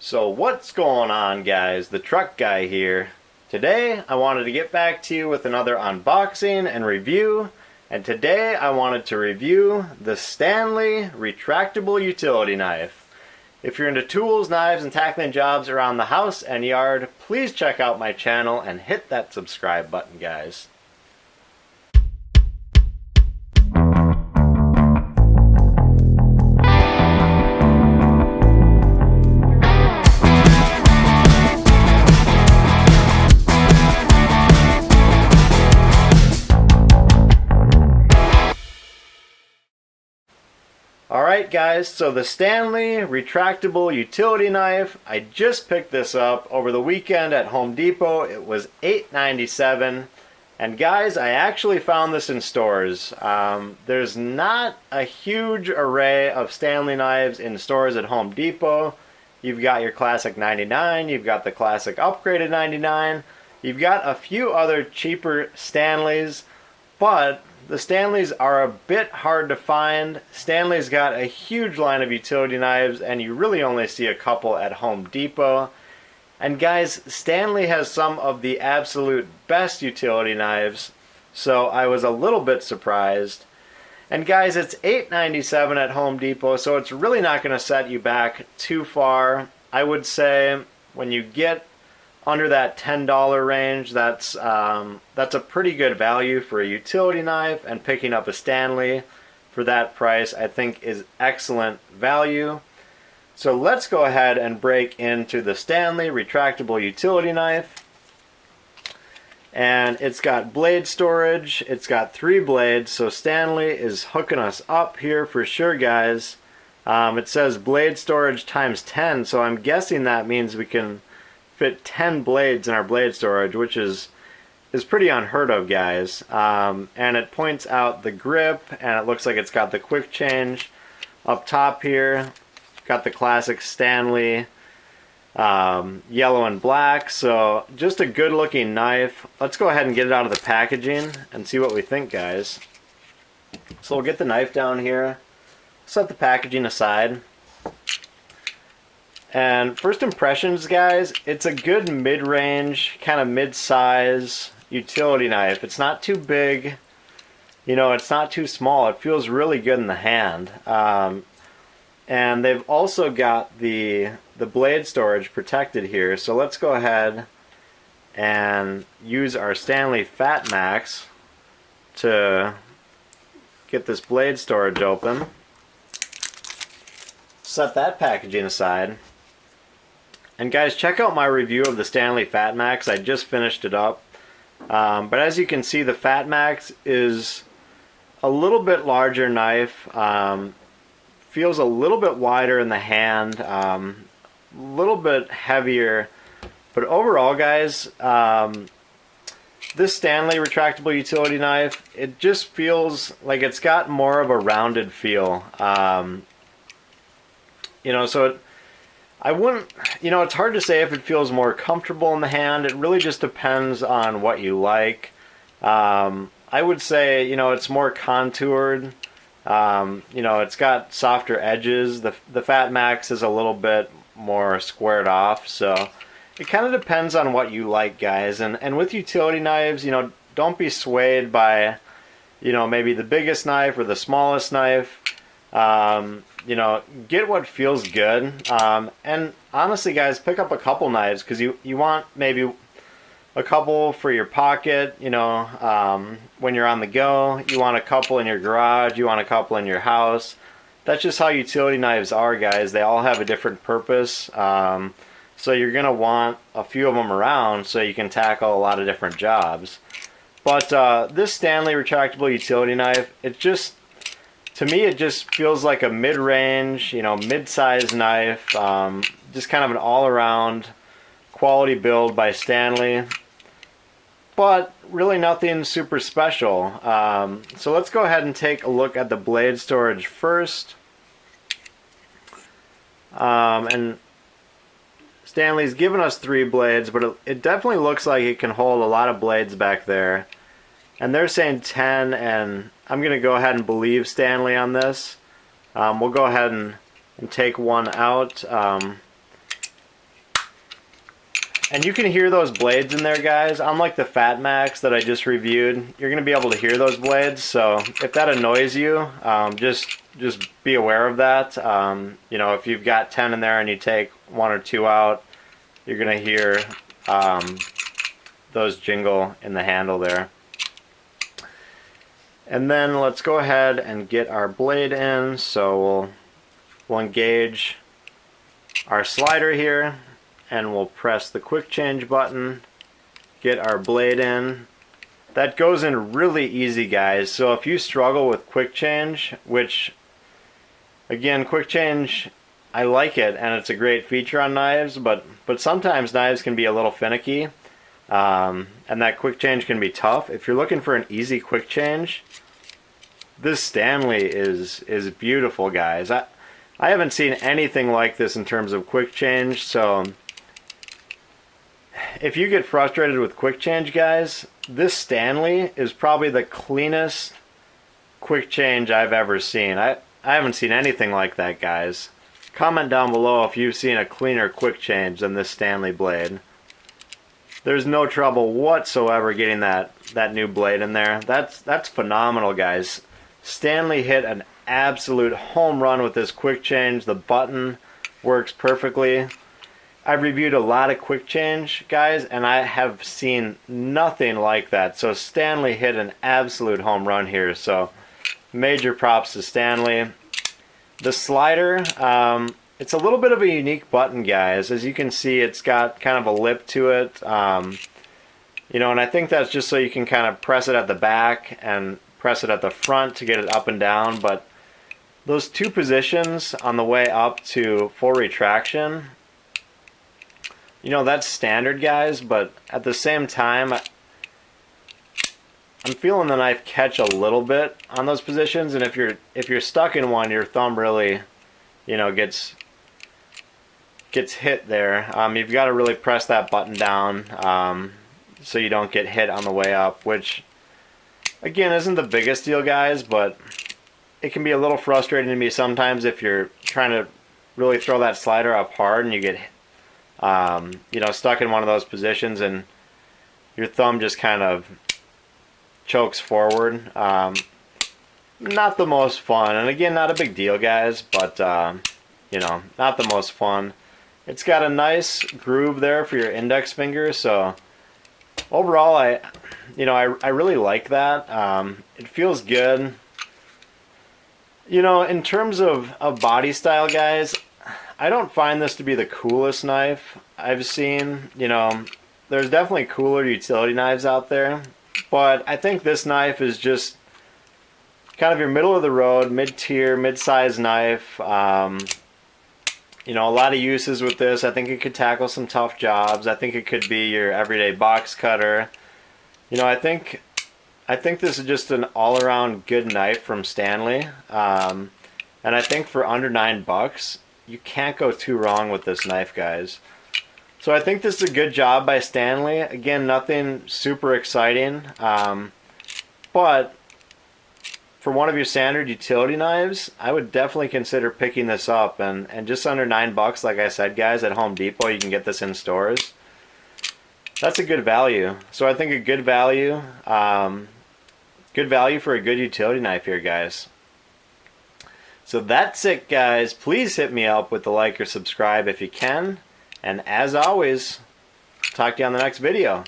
So what's going on, guys? The truck guy here. Today I wanted to get back to you with another unboxing and review, and today I wanted to review the STANLEY Retractable Utility Knife. If you're into tools, knives, and tackling jobs around the house and yard, please check out my channel and hit that subscribe button, guys. Alright guys, so the STANLEY Retractable Utility Knife, I just picked this up over the weekend at Home Depot. It was $8.97, and guys, I actually found this in stores. There's not a huge array of STANLEY knives in stores at Home Depot. You've got your classic 99, you've got the classic upgraded 99, you've got a few other cheaper STANLEYs, but the STANLEYs are a bit hard to find. STANLEY's got a huge line of utility knives, and you really only see a couple at Home Depot. And guys, STANLEY has some of the absolute best utility knives, so I was a little bit surprised. And guys, it's $8.97 at Home Depot, so it's really not going to set you back too far. I would say when you get under that $10 range, that's a pretty good value for a utility knife, and picking up a STANLEY for that price I think is excellent value. So let's go ahead and break into the STANLEY Retractable Utility Knife. And it's got blade storage, it's got 3 blades, so STANLEY is hooking us up here for sure, guys. It says blade storage times 10, so I'm guessing that means we can fit 10 blades in our blade storage, which is pretty unheard of, guys. And it points out the grip, and it looks like it's got the quick change up top here. Got the classic STANLEY yellow and black, so just a good looking knife. Let's go ahead and get it out of the packaging and see what we think, guys. So we'll get the knife down here, set the packaging aside. And first impressions, guys, it's a good mid-range, kind of mid-size utility knife. It's not too big, you know, it's not too small. It feels really good in the hand. And they've also got the blade storage protected here. So let's go ahead and use our STANLEY Fat Max to get this blade storage open. Set that packaging aside. And guys, check out my review of the STANLEY Fat Max. I just finished it up. But as you can see, the Fat Max is a little bit larger knife. Feels a little bit wider in the hand. A little bit heavier. But overall, guys, this STANLEY Retractable Utility Knife, it just feels like it's got more of a rounded feel. You know, so I wouldn't, you know, it's hard to say if it feels more comfortable in the hand. It really just depends on what you like. I would say, you know, it's more contoured. You know, it's got softer edges. The Fat Max is a little bit more squared off. So it kind of depends on what you like, guys. And with utility knives, you know, don't be swayed by, you know, maybe the biggest knife or the smallest knife. You know, get what feels good. And honestly, guys, pick up a couple knives, because you want maybe a couple for your pocket, you know, when you're on the go. You want a couple in your garage, you want a couple in your house. That's just how utility knives are, guys. They all have a different purpose. So you're going to want a few of them around so you can tackle a lot of different jobs. But this STANLEY Retractable Utility Knife, it just, to me, it just feels like a mid-range, you know, mid-sized knife. Just kind of an all-around quality build by STANLEY. But really nothing super special. So let's go ahead and take a look at the blade storage first. And STANLEY's given us 3 blades, but it definitely looks like it can hold a lot of blades back there. And they're saying 10, and I'm going to go ahead and believe STANLEY on this. We'll go ahead and take one out. And you can hear those blades in there, guys. Unlike the Fat Max that I just reviewed, you're going to be able to hear those blades. So if that annoys you, just be aware of that. You know, if you've got 10 in there and you take 1 or 2 out, you're going to hear those jingle in the handle there. And then let's go ahead and get our blade in. So we'll engage our slider here, and we'll press the quick change button, get our blade in. That goes in really easy, guys. So if you struggle with quick change, which again, quick change, I like it and it's a great feature on knives, but sometimes knives can be a little finicky, and that quick change can be tough. If you're looking for an easy quick change, this Stanley is beautiful, guys. I haven't seen anything like this in terms of quick change. So if you get frustrated with quick change, guys, this Stanley is probably the cleanest quick change I've ever seen. I haven't seen anything like that, guys. Comment down below if you've seen a cleaner quick change than this Stanley blade. There's no trouble whatsoever getting that new blade in there. That's phenomenal, guys. Stanley hit an absolute home run with this quick change. The button works perfectly. I've reviewed a lot of quick change, guys, and I have seen nothing like that. So Stanley hit an absolute home run here. So major props to Stanley. The slider, it's a little bit of a unique button, guys. As you can see, it's got kind of a lip to it. You know, and I think that's just so you can kind of press it at the back and press it at the front to get it up and down. But those 2 positions on the way up to full retraction, you know, that's standard, guys, but at the same time, I'm feeling the knife catch a little bit on those positions, and if you're stuck in one, your thumb really, you know, gets hit there. You've got to really press that button down so you don't get hit on the way up, which again isn't the biggest deal, guys, but it can be a little frustrating to me sometimes if you're trying to really throw that slider up hard and you get you know, stuck in one of those positions and your thumb just kind of chokes forward. Not the most fun, and again, not a big deal, guys, but you know, not the most fun. It's got a nice groove there for your index finger, so overall I really like that. It feels good. You know, in terms of body style, guys, I don't find this to be the coolest knife I've seen. You know, there's definitely cooler utility knives out there, but I think this knife is just kind of your middle of the road, mid-tier, mid-size knife. You know, a lot of uses with this. I think it could tackle some tough jobs. I think it could be your everyday box cutter. You know, I think this is just an all-around good knife from Stanley. And I think for under $9, you can't go too wrong with this knife, guys. So I think this is a good job by Stanley. Again, nothing super exciting, but for one of your standard utility knives, I would definitely consider picking this up. And just under $9, like I said, guys, at Home Depot, you can get this in stores. That's a good value. So I think a good value for a good utility knife here, guys. So that's it, guys. Please hit me up with the like or subscribe if you can. And as always, talk to you on the next video.